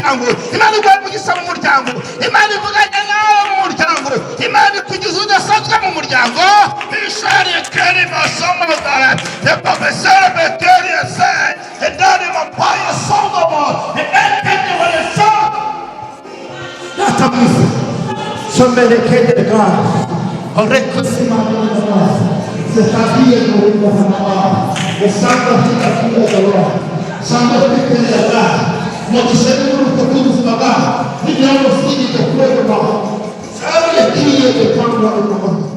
muryango, Imana iguha umugisha mu muryango, Imana ivuganye nawe mu muryango, Imana ikugize udasanzwe mu muryango. Ishari keri masomo dara the professor Beteri said and then Empire Solomon and then when it saw Natamuzi somebody came to God Orekusima the Tabiya the son of the Tabiya son of the God Motisemu kutukuza God ni ndio sisi tukwepo God sababu ya kile kama kwa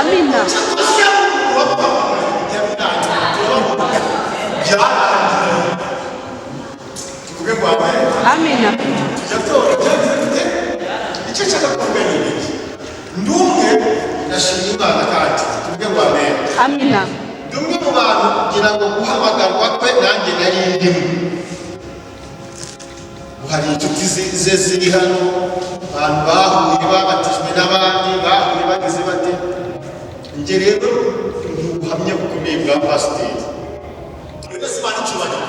Amina. Amina. Amina. Dumwe mu bantu kugira ngo guhamagarwa kwe nanjye nari ndimo. Hari inshuti ze ziri hano, abantu bahuye babatijwe n'abandi bahuye bagize bate. Nge rero ubuhamya bukomeye bwa pasiteri. Twese banicyubahiro.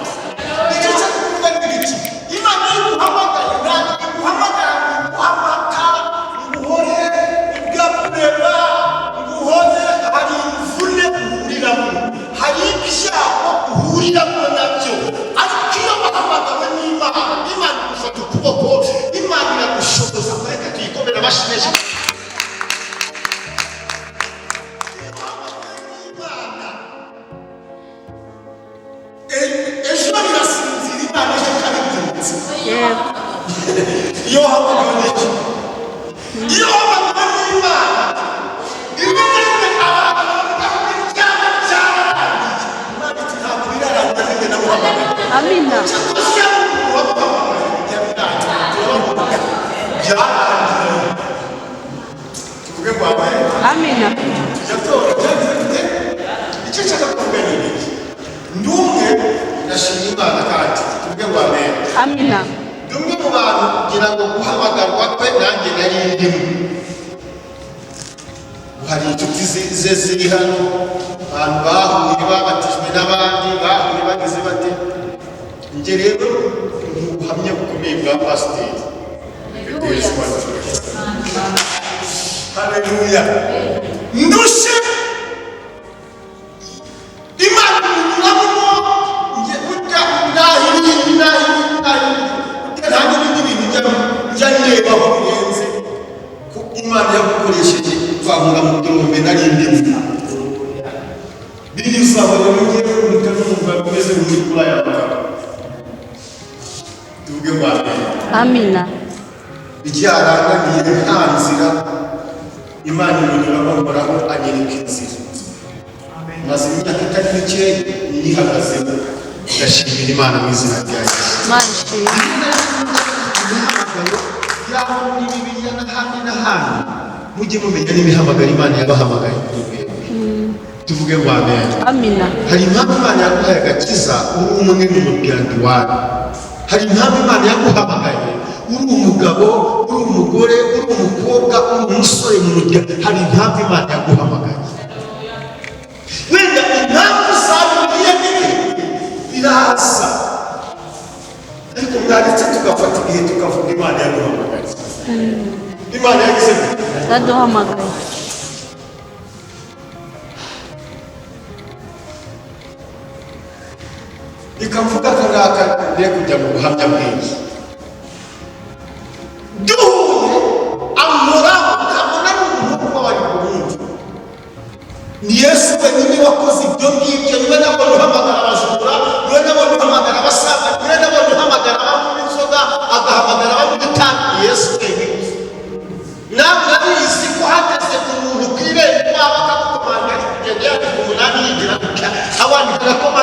Icyo cyakuvuga ni iki? Imana iguhamagaye nanjye iguhamagara guhamagara nguhore ibwapureba nguhore hari imvune uhuriramo hari ibyago uhuriramo nabyo ariko iyo bahamagawe n'Imana Imana igufata ukuboko Imana iragushoboza reka tuyikomere abashimeje ejo birasinzira Imana ejo kabibyutse iyo hamagawe n'iki iyo hamagawe n'Imana ibigeze abantu Amina. Amina. Icyo cyaka kumbera iki ndumwe ndashimira Imana kandi tuvuge ngo amen. Amina. Dumwe mu bantu kugira ngo guhamagarwa kwe nanjye nari ndimo. Hari inshuti ze ziri hano, abantu bahuye babatijwe n'abandi bahuye bagize bate. Nge rero ubuhamya bukomeye bwa pasiteri. Haleluya. Ndushe Imana inyuramo nge burya ndahiri ntabwo ibindi bintu njya ndebaho birenze ko Imana yagukoresheje twahura mu kirombe nari ndimo. Binyuzaho rero ngewe mukanumva bimeze muri kura yawe. Tuvuge ngo Amina. Icyarangamiye nta nzira Imana imunyuramo muraho anyereka inzira. Maze imyaka itari mike yihagazemo ndashimira Imana mu izina rya Yesu. Yaho muri Bibiliya n'ahandi mujye mumenya n'imihamagaro Imana yabahamagaye kuri mwebwe. Tuvuge ngo amen. Amina. Hari impamvu Imana yaguhaye agakiza uri umwe mu muryango wawe. Hari impamvu Imana yaguhamagaye uri umugabo uri umugore uri umukobwa uri umusore mu muryango. Hari impamvu Imana yaguhamagaye. Wenda impamvu zabiye birasa ariko mwaretse tugafata igihe tukavuga Imana yaduhamagaye. Imana yagize yaduhamagaye. Ikamvuga kangaka ngiye kujya mu buhamya bwinshi.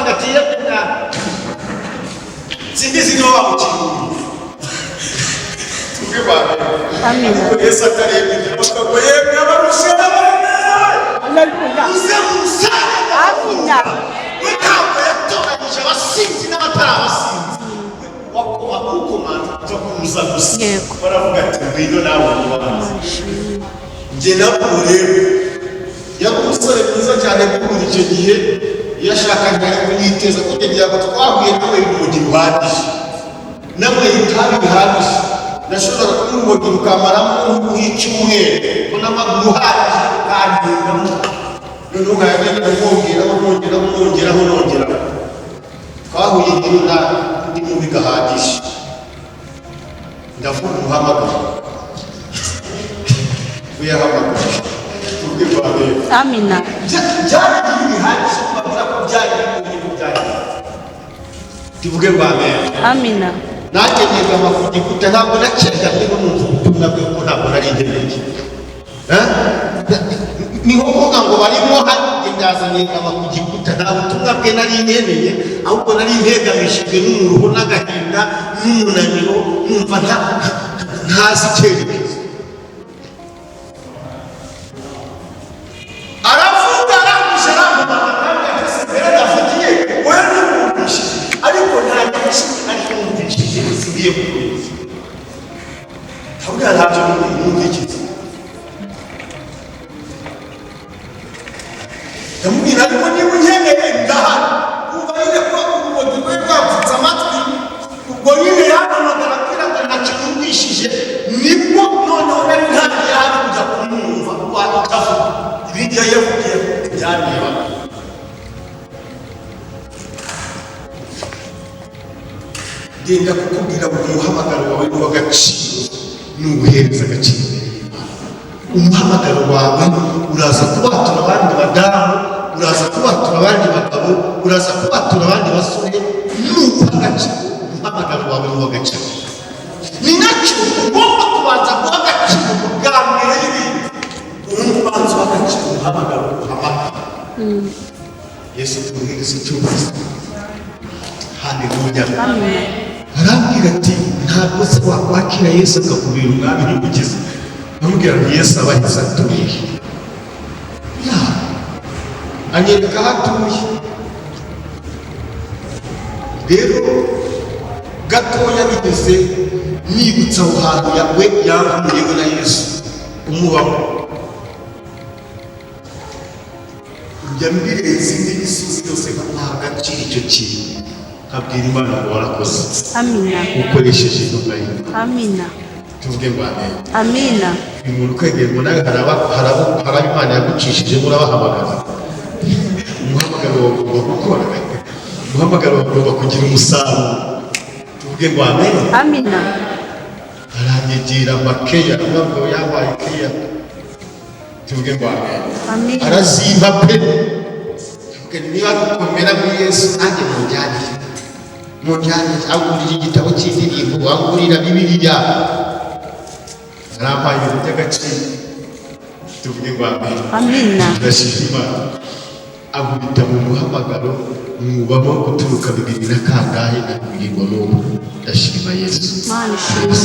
gaciye na singizi no wamukiye tuge baba Amina. Yesu ataremye bakako yemwe abarusha Haleluya. uze Amina. ntabwo yatoranyije abasinzi n'abatarabasinzi wakoma kukomanda cyo kuza gusa Yego. baravuga ati ngwino nawe ubanza njye nabwo rero yari umusore mwiza cyane kuri icyo gihe yashakanye ari kunyiteza kugira ngo twahuye nawe urumogi ruhagije nawe itabi bihagije nashobora kunywa urumogi rukamaramo nk'icyumweru ko n'amaguru uhagije ukagendamo noneho nkayagenda nongeraho twahuye igihe ndi mubi gahagije ndavuga umuhamagaro uyahamagara tuvuge kwa mbere Amina. byari bihagije kubabwira ko byari ibintu byari tuvuge kwa mbere Amina. nanjye nyegama ku gikuta ntabwo nakeka niba numva ubutumwa bwe ko ntabwo nari ingeneye ni ngombwa ngo barimo hajye ndazanyegama ku gikuta nta butumwa bwe nari ingeneye ahubwo nari integamishijwe n'umuruho n'agahinda n'umunaniro numva ntazi icyerekezo aravuga arangije aramubaga kandi agasezera ndavugiye wowe n'umwumvishije ariko nta nyinshi ariko mwumvishije zisibiye mu kwezi ntabwo ntabyo mwumvikiza ndamubwira ariko niba unkeneye ndahari kuva nyine kuba urumogi rwe rwapfutse amatwi ubwo nyine yahamagara abwira ngo ntacyo yumvishije nibwo noneho nari ntangiye hari kujya kumwumva utavuga ibindi yavugiye byareba genda kukubwira ngo umuhamagaro wawe ni uw'agaciro n'ubuhereza agaciro umuhamagaro wawe uraza kubatura abandi badamu uraza kubatura abandi bagabo uraza kubatura abandi basore n'uw'agaciro umuhamagaro wawe ni uw'agaciro ni nacyo ugomba kubanza guha agaciro bwa mbere y'ibindi ubundi ubanza uha agaciro umuhamagaro uhamagara Yesu tumuhereze icyubahiro haleluya arambwira ati ntabwo se wakwakira Yesu akakubera umwami n'umukiza amubwira ngo Yesu abahize atuye anyereka aho atuye rero gatoya bigeze nibutsa aho hantu yawe yankuyeho na Yesu umubamo njya mbirenze indi misozi yose nkamuha agaciro icyo kintu nkabwira Imana ngo warakoze Amina. ukoresheje intumwa ye Amina. tuvuge ngo amen Amina. uyu muntu kwegera ngo nawe haraba Imana yagucishije murabahamagara umuhamagaro wagomba gukora umuhamagaro wagomba kugira umusaruro tuvuge ngo amen Amina. aranyegera makeya ntabwo yabaye keya tuvuge ngo amen Amina. arazimba pe tuvuge niba gukomera muri Yesu nanjye munjyanire agurira igitabo cy'indirimbo agurira Bibiliya arampaye ibintu by'agaciro tuvuge ngo amen Amina. ndashima Imana agubita mu muhamagaro mwubamo guturuka 2000 na kangahe na kugirirwa n'ubu ndashima Yesu Mana ishimwe.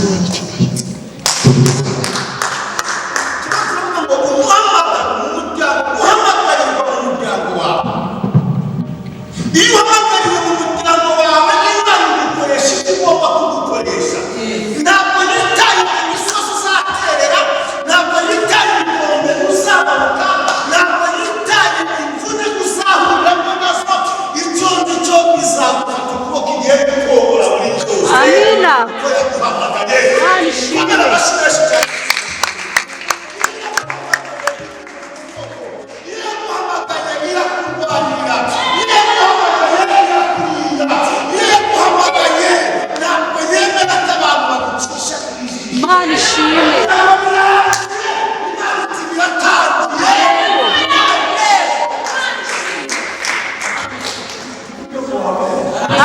iyo uhamagariwe mu muryango wawe Imana igukoresha ibyo igomba kugukoresha ntabwo yitaye ku misozi uzaterera ntabwo yitaye ibikombe uzabaruka ntabwo yitaye imvune uzahuriramo nazo icyo ngicyo izagufata ukuboko igihe gukobora muri cyose Amina. kuko yaguhamagaye Mana ishimwe. Imana arabashimisha cyane Mana ishimwe.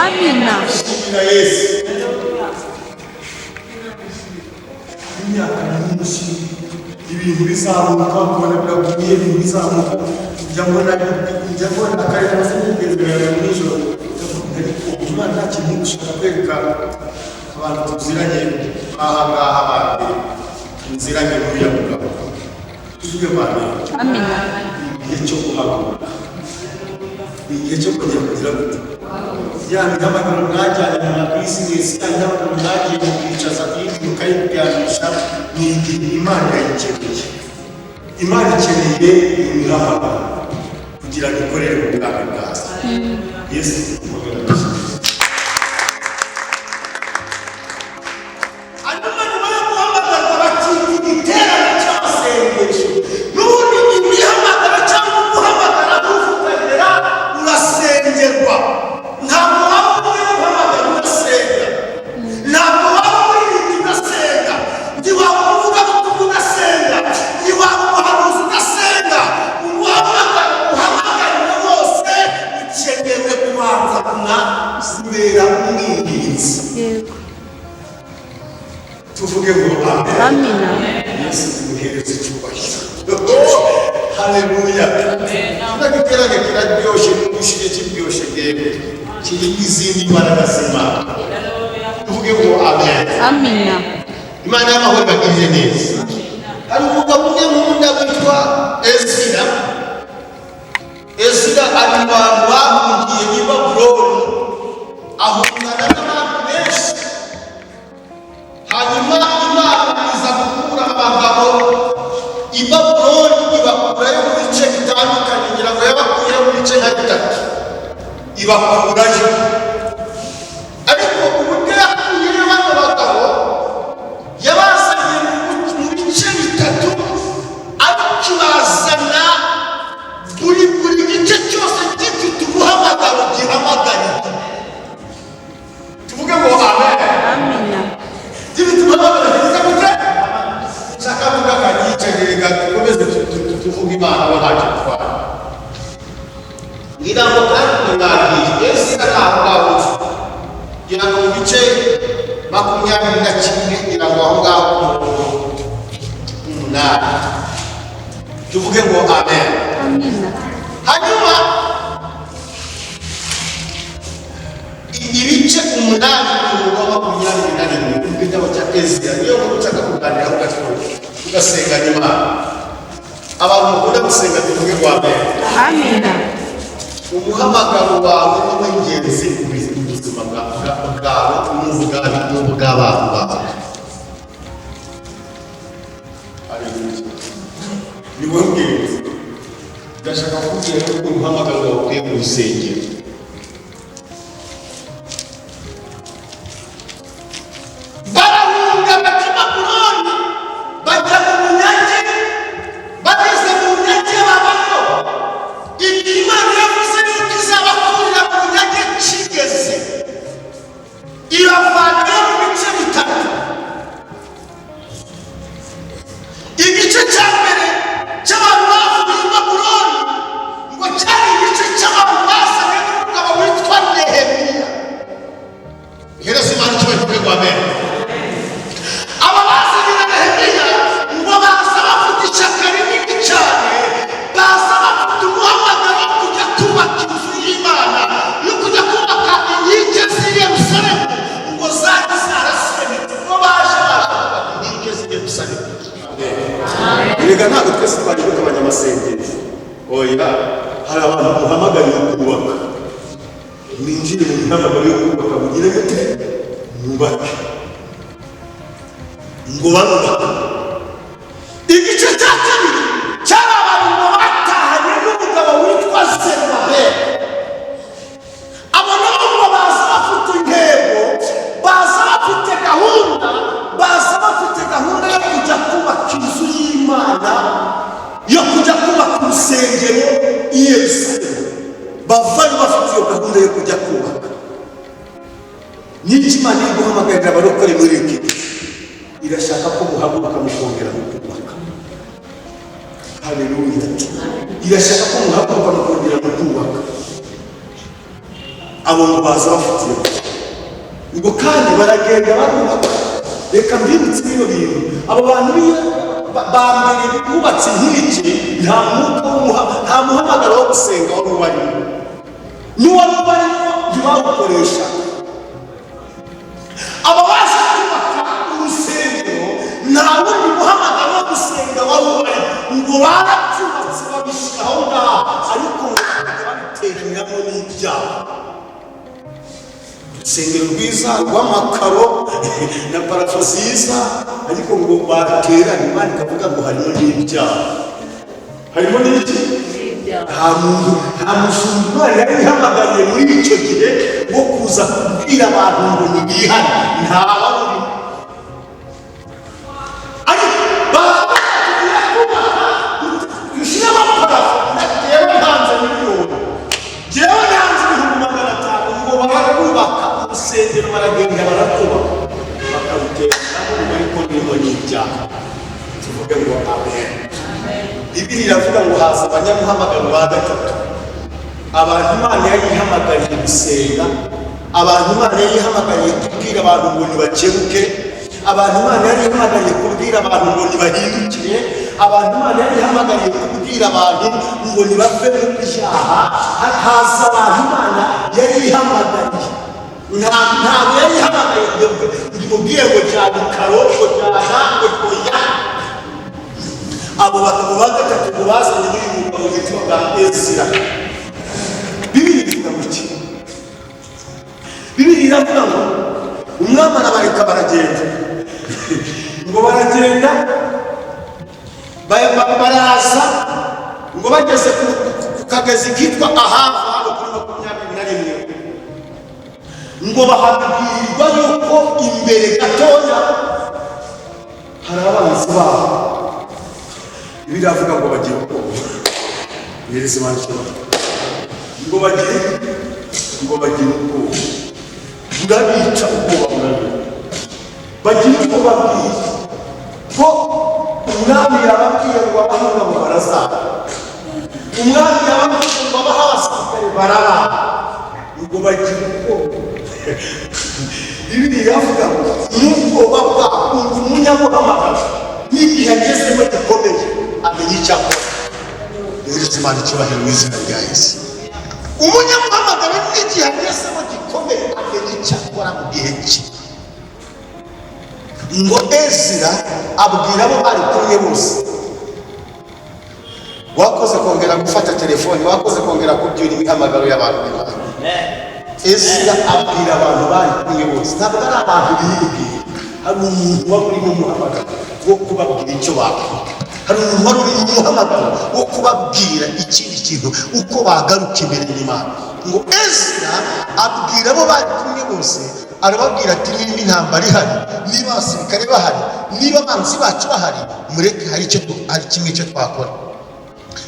Amina. imyaka myinshi ibintu bizamuka kubona biraguye ibintu bizamuka njya mbona akarere kose n'igenzura yawe nijoro dushaka kwereka abantu tuziranye aha ngaha bandi inziranye n'uriya mugabo tuvuge bane Amina. igihe cyo guhaguruka igihe cyo kujya kugira gute yani nk'abantu mwajyanye na bizinesi cyangwa abantu mwagiye mu kwicaza indi mukayibyanisha ni igihe Imana yayikeneye. Imana ikeneye imihamagaro kugira ngo ikorere mu bwami bwayo. Yesu tuvuge ngo amen. Amina. Yesu tumuhereze icyubahiro. Haleluya. Nagiterane kiraryoshe n'ugushije kiryoshe gebe kiri izindi mbaraga z'Imana. Tuvuge ngo amen. Amina. Imana y'amahoro bagirire neza. Hari umugabo umwe nkunda witwa Ezira. Ezira ari mu bantu bahungiye i Babuloni ahungana n'abantu benshi. Hanyuma Imana iza gukura abagabo i Babuloni ibakurayo mu bice bitandukanye ngira ngo yabakuyeho mu bice nka bitatu ibakurayo. Ariko uburyo yakuyeyo bano bagabo yabazanye mu bice bitatu ariko ibazana buri gice cyose gifite umuhamagaro gihamagara. Tuvuge ngo amen. Amina. Sakavuga kagicerega tukomeze tuvuga Imana bahaje kwa ngira ngo kandi ngagiye Yesu arahawe ngira ngo mu bice 21 ngira ngo aho ngaho umunani tuvuge ngo amen. Amina. Hanyuma ibice 8 ku 21 mu gitabo cya Ezra niyo mushaka kuganira ugasenga Imana. Abantu bakunda gusenga tuvuge ngo amen. Amina. Umuhamagaro wawe ni w'ingenzi ku buzima bwawe n'ubw'abantu bawe. Haleluya. Ni wowe ngenzi. Ndashaka kubwira ko umuhamagaro wawe ukwiye mu rusengero. Igice cya mbere cy'abantu bavuye i Babuloni ngo cyari igice cy'abantu basabwe n'umugabo witwa Nehemiya. Iherezo Imana icyubahiro ngo amen. Aba basabwe na Nehemiya ngo baza bafite ishyaka rinini cyane, baza bafite umuhamagaro wo kujya kubaka inzu y'Imana, yo kujya kubaka inkike z'i Yerusalemu ngo zari zarasenyutse. Ngo baje inkike z'i Yerusalemu. Erega ntabwo twese twaje kugabanya amasengesho. Oya, hari abantu muhamagariye kubaka. Mwinjire mu mihamagaro yo kubaka mugire gute? Mwubake. Ngo barubaka. Igice cya kabiri cyari abantu ngo batahanye n'umugabo witwa Zerubabeli. Abo nabo ngo baza bafite intego, baza bafite gahunda yo kujya kubaka inzu y'Imana, yo kujya kubaka urusengero i Yerusalemu. Bavayo bafite iyo gahunda yo kujya kubaka. N'icyo Imana iri guhamagarira abarokore muri iki gihe, irashaka ko muhaguruka mukongera kubaka. Haleluya. Irashaka ko muhaguruka mukongera kubaka. Abo ngo baza bafite iyo ngo kandi baragenda barubaka. Reka mbibutse bino bintu. Abo bantu bambere bubatse inkike, nta muhamagaro wo gusenga wari ubarimo. N'uwari ubarimo ntibawukoresha. barabyubatse babishyiraho ngaho ariko ngo babiteraniramo n'ibyaha. Urusengero rwiza rw'amakaro na parafo nziza ariko ngo baterana Imana ikavuga ngo harimo n'ibyaha. Harimo n'iki? Nta mushumba Imana yari ihamagariye muri icyo gihe wo kuza kubwira abantu ngo nibihane, ntaba uri. Ariko baratubwira kubaka dushyiramo parafo, njyewe ntanze miliyoni, njyewe ntanze ibihumbi 500 ngo barakubaka urusengero, baragenda barakubaka bakaruteramo ariko niho n'ibyaha. Tuvuge ngo amen. Bibiliya iravuga ngo haza abanyamuhamagaro ba gatatu, abantu Imana yari ihamagariye gusenga, abantu Imana yari ihamagariye kubwira abantu ngo nibakebuke, abantu Imana yari ihamagariye kubwira abantu ngo nibahindukire, abantu Imana yari ihamagariye kubwira abantu ngo nibave mu byaha. Haza abantu Imana yari ihamagariye, ntabwo yari ihamagariye imubwire ngo jyana ikarogo, jyana ngo oya. Abo bagabo ba gatatu ngo bazanye muri uyu mugabo witwa bwa Ezira. Bibiliya ivuga ngo iki? Bibiliya iravuga ngo umwami arabareka baragenda. Ngo baragenda baraza ngo bageze ku kagezi kitwa Ahava hano kuri 21. Ngo bahabwirwa yuko imbere gatoya hari abanzi babo. Bibiliya iravuga ngo bagiye ubwoba. Yereza Imana icyubahiro. Ngo bagiye ubwoba. Burabica ubwoba burabica. Bagiye ubwoba bwiza. Ko umwami yababwiye ngo abahunga ngo barazaba. Umwami yababwiye ngo abaha abasirikare barabana. Ngo bagiye ubwoba. Bibiliya iravuga ngo n'ubwoba bwabo umunyamuhamagaro n'igihe agezemo gikomeye amenya icyo akora. Yereza Imana icyubahiro mu izina rya Yesu. Umunyamuhamagaro n'igihe agezemo gikomeye amenya icyo akora mu gihe cye. Ngo Ezira abwira abo bari kumwe bose, wakoze kongera gufata telefoni, wakoze kongera kubyura imihamagaro y'abantu b'Imana. Ezira abwira abantu bari kumwe bose, ntabwo ari abantu biyibwira, hari umuntu waba uri mu muhamagaro wo kubabwira icyo bakora, hari umuntu wari uri mu muhamagaro wo kubabwira ikindi kintu uko bagaruka imbere y'Imana. Ngo Ezira abwira abo bari kumwe bose, arababwira ati niba intambara ihari, niba abasirikare bahari, niba abanzi bacu bahari, mureke hari kimwe cyo twakora.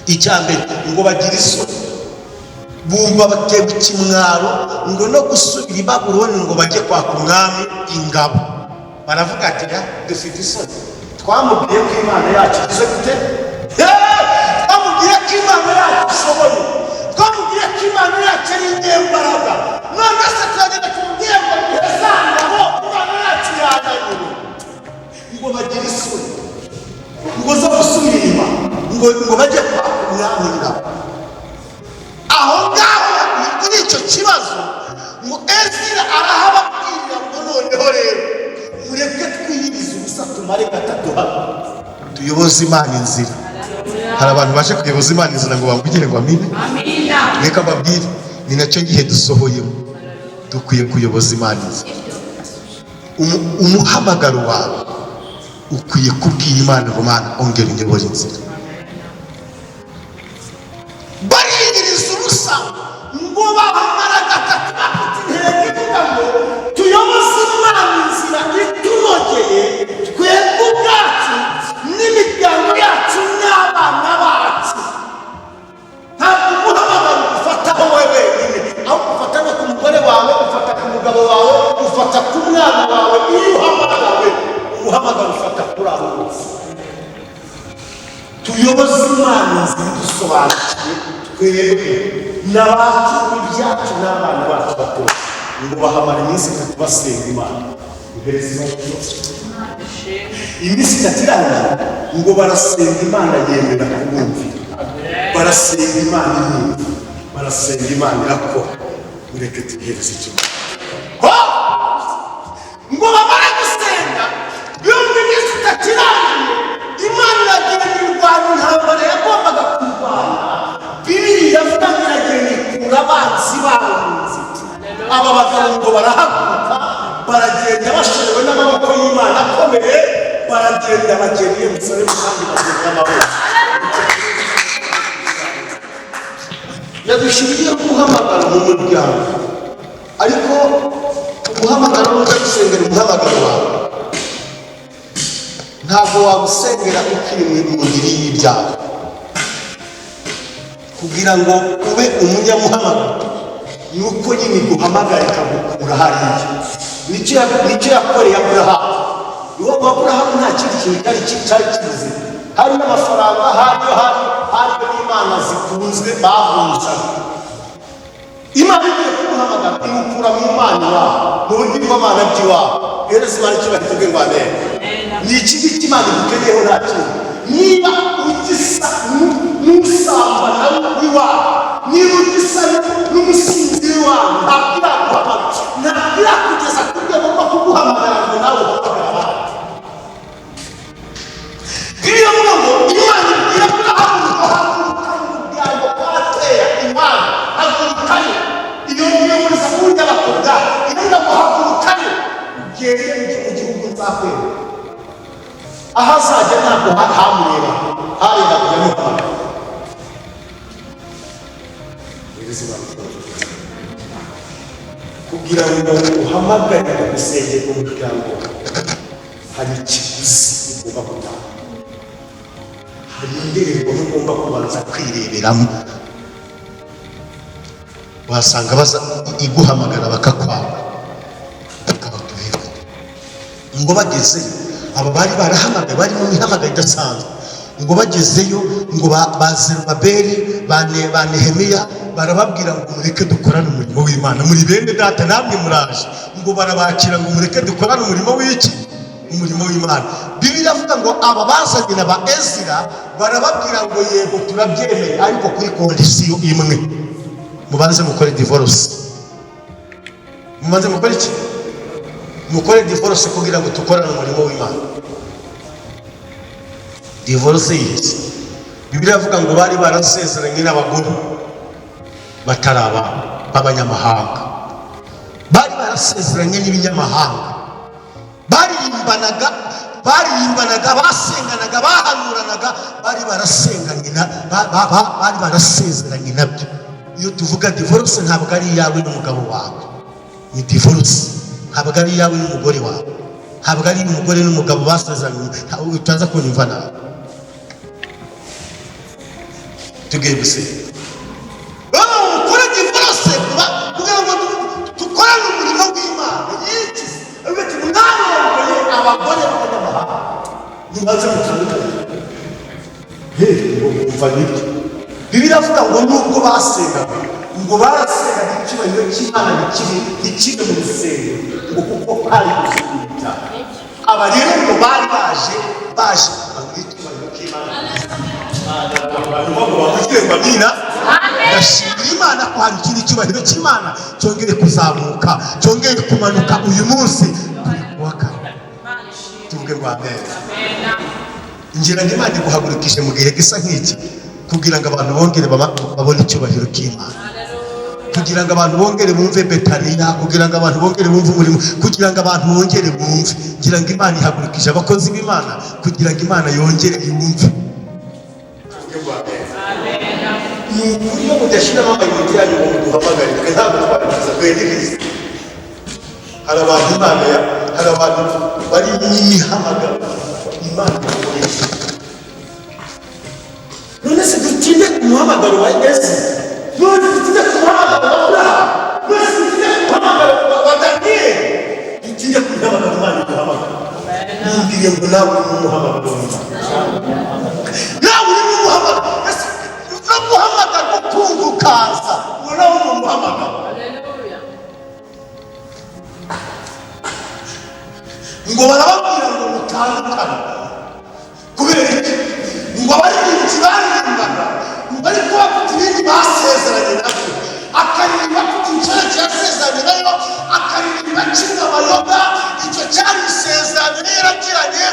Icyambere ngo bagire isoni, bumva batewe ikimwaro ngo no gusubira i Babuloni ngo bajye kwaka umwami ingabo. Baravuga ati dufite isoni, twamubwiye ko Imana yacu igize gute, twamubwiye ko Imana yacu ishoboye, twamubwiye ko Imana yacu ari inyembaraga, none se turagenda tumubwiye ngo ntihazangabo Imana yacu yananiwe. Ngo bagire isoni, ngo zo gusubira inyuma, ngo bajye kwaka umwami ingabo. Aho ngaho kuri icyo kibazo ngo Ezira arahababwira ngo noneho rero mureke twiyirize ubusa tumare gatatu hano tuyoboze Imana inzira. Hari abantu baje kuyoboza Imana inzira ngo bambugire ngo amine. Reka mbabwire, ni nacyo gihe dusohoyemo, dukwiye kuyoboza Imana inzira. Umuhamagaro wawe ukwiye kubwira Imana ngo Mana ongera unyobore inzira. Bariyiriza ubusa ngo bahamara gatatu bafite intego ivuga ngo tuyoboze Imana inzira itunogeye twebwe ubwacu n'imiryango yacu n'abana bacu. Ntabwo umuhamagaro ufataho wowe wenyine, aho ufata no ku mugore wawe, ufata ku mugabo wawe, ufata ku mwana wawe. Iyo uhamagawe, umuhamagaro ufata kuri abo bose. Tuyoboze Imana inzira dusobanukiwe twebwe n'abacu n'ibyacu n'abana bacu bato. Ngo bahamara iminsi 3 basenga Imana. Iminsi 3 irangira ngo barasenga Imana yemera kubumvira, barasenga Imana irumva, barasenga Imana irakora. Mureke tuhereze icyo ngo bamara gusenga, yumva iminsi 3 irangiye, Imana iragenda irwanya intambara aba bagabo ngo barahaguruka baragenda bashorewe n'amaboko y'Imana akomeye baragenda bagera i Yerusalemu kandi bagenda n'amaboko yadushyiriye guhamagara mu muryango ariko guhamagara n'ujya gusengera umuhamagaro wawe ntabwo wagusengera ukiri mu ndiri y'ibyaha kugira ngo ube umunyamuhamagaro ni uko nyine guhamagara ikagukura hariya nicyo yakoreye Aburahamu uwo Aburahamu nta kindi kintu cyari kibuze hari n'amafaranga hariyo n'Imana zikunzwe bahunzaga Imana igiye kumuhamagara imukura mu Imana iwawe mu bigirwamana by'iwawe hereza Imana icyubahiro tuvuge ngo amen ni iki ngiki Imana igukeneyeho nta kintu niba ugisa n'usambana w'iwawe niba ugisa n'umusinzi w'iwawe ntabwo iraguhamagara ntabwo irakugeza ku rwego rwo kuguhamagara ngo nawe uhamagara iyo ngo Imana ibwira Aburahamu haguruka mu muryango kwa Tera Imana hagurukayo iyo muri Zaburi y'Abakobwa iyo ndaguhagurukayo ugende mu gihugu nzakwereka aho azajya ntabwo hamureba hareba kujya kugira ngo uhamagarire gusengera umuryango hari ikiguzi ugomba gutanga hari indirimbo ugomba kubanza kwireberamo wasanga iguhamagara bakakwanga bakabatuhera ngo bagezeyo aba bari barahamagaye bari mu mihamagaro idasanzwe ngo bagezeyo ngo ba Zerubabeli ba Nehemiya barababwira ngo mureke dukorane umurimo w'Imana muri bene data namwe muraje ngo barabakira ngo mureke dukorane umurimo w'iki umurimo w'Imana Bibiliya avuga ngo aba bazanye na ba Ezira barababwira ngo yego turabyemeye ariko kuri kondisiyo imwe mubanze mukore divorce mubanze mukore iki mukore divorce kugira ngo tukorane umurimo w'Imana divorce yiki Bibiliya avuga ngo bari barasezeranye n'abagore bataraba b'abanyamahanga bari barasezeranye n'ibinyamahanga baririmbanaga basenganaga bahanuranaga bari barasezeranye nabyo iyo tuvuga divorce ntabwo ari iyawe n'umugabo wawe ni divorce ntabwo ari iyawe n'umugore wawe ntabwo ari umugore n'umugabo basezeranye utaza kunyumva nawe tugiye gusenga ukora divorce kugira ngo dukorane umurimo w'Imana yiki abeti mwanongoye abagore b'abanyamahanga nibaze mutandukanye ngo umva nibyo Bibiliya avuga ngo nubwo basengaga ngo barasengaga icyubahiro cy'Imana ntikibe mu rusengero ngo kuko hari gusubiza aba rero ngo bari baje kugira icyubahiro cy'Imana ndashimira Imana ko hari ikindi cyubahiro cy'Imana cyongeye kuzamuka cyongeye kumanuka uyu munsi turi kuwa kane tuvuge ngo amen ngira ngo Imana iguhagurukije mu gihe gisa nk'iki kugira ngo abantu bongere babone icyubahiro cy'Imana kugira ngo abantu bongere bumve Betaniya kugira ngo abantu bongere bumve umurimo kugira ngo abantu bongere bumve ngira ngo Imana ihagurukije abakozi b'Imana kugira ngo Imana yongere yumve iyo mudashyiramo amayinite yanyu ngo muduhamagarire ntabwo twabikiza twendekeze hari abantu bari n'imihamagaro Imana ikoresha none se dutinde ku muhamagaro wa Yesu none dutinde ku muhamagaro wa Aburahamu none se dutinde ku muhamagaro wa Daniyeli dutinde ku muhamagaro Imana iguhamagara ntumbwire ngo nawe uri mu muhamagaro w'Imana nawe uri mu muhamagaro guhamagara ukumva ukaza ngo nawe uri mu muhamagaro ngo barababwira ngo mutandukane kubera iki ngo abaririmbyi baririmbana ngo ariko bafite ibindi basezeranye nabyo akaririmba afite icyari cyasezeranye nayo akaririmba kimwe amayoga icyo cyari isezerano yaragiranye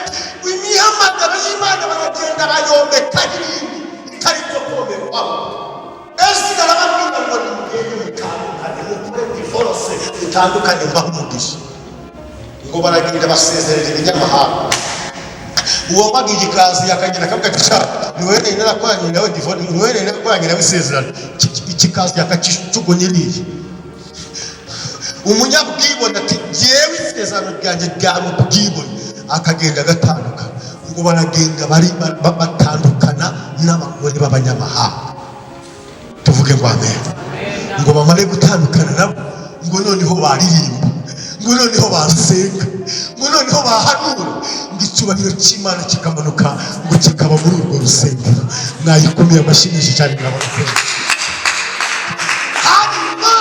imihamagaro y'Imana baragenda bayombeka n'ibindi bitari byo komerwaho Ezira arababwira ngo nimugende mutandukane mukore zitorose zitandukanye mbaho umugisha ngo baragenda basezerera ibinyamahanga uwo magiye ikazi yakagenda akavuga ati sha niwe nene nakoranye nawe divone niwe nene nakoranye nawe isezerano ikikazi yakakicugoniriye umunyabwibone ati jewe isezerano ryanjye ryari ubwibone akagenda agatanduka ngo baragenda bari batandukana n'abagore b'abanyamahanga tuvuge ngo amen ngo bamare gutandukana nabo ngo noneho baririmba ngo noneho basenga ngo noneho bahanura ngo icyubahiro cy'Imana kikamanuka ngo kikaba muri urwo rusengero nayikomeye amashimisha cyane n'abakozi hanyuma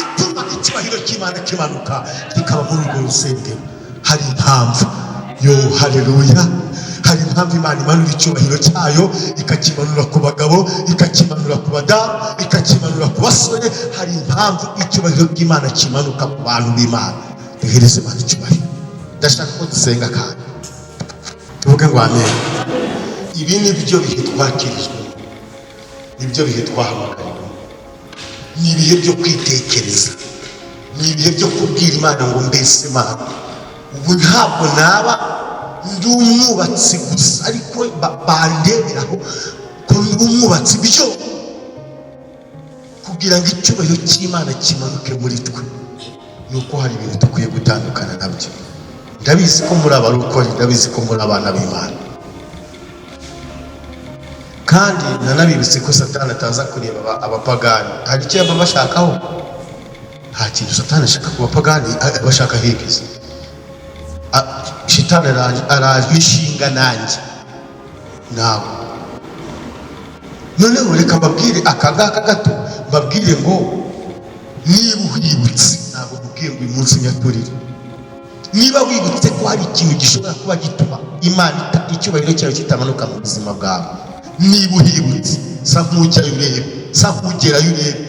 ituma icyubahiro cy'Imana kimanuka kikaba muri urwo rusengero hari impamvu yo haleluya hari impamvu Imana imanura icyubahiro cyayo ikakimanura ku bagabo ikakimanura ku badamu ikakimanura ku basore hari impamvu icyubahiro cy'Imana kimanuka ku bantu b'Imana duhereze Imana icyubahiro ndashaka ko dusenga kandi tuvuge ngo amen ibi ni byo bihe twakirijwe nibyo bihe twahamagariwe ni ibihe byo kwitekereza ni ibihe byo kubwira Imana ngo mbese Imana ubu ntabwo naba ndi umwubatsi gusa ariko bandeberaho ko ndi umwubatsi byo kugira ngo icyubahiro cy'Imana kimanuke muri twe nuko hari ibintu dukwiye gutandukana nabyo ndabizi ko muri abarokore ndabizi ko muri abana b'Imana kandi nanabibitse ko Satani ataza kureba abapagani hari icyo baba bashakaho nta kintu Satani ashaka ku bapagani bashaka hegeze Shitani araje ishinga nanjye nawe noneho reka mbabwire akangaka gato mbabwire ngo niba uhibutse ntabwo mubwiye ngo uyu munsi nyaturire niba wibutse ko hari ikintu gishobora kuba gituma Imana icyubahiro cyayo kitamanuka mu buzima bwawe niba uhibutse sa nk'ujyayo urebe sa nk'ugerayo urebe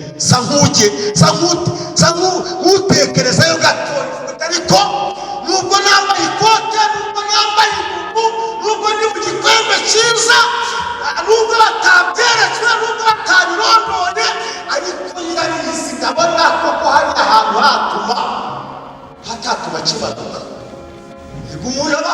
sa nk'utekerezayo gato ariko nubwo nambaye ikote nubwo nambaye ibubu nubwo ndi mu gikombe cyiza nubwo batabyeretswe nubwo batabirondone ariko nyirabizi ndabona koko hari ahantu hatuma kimanuka umuntu aba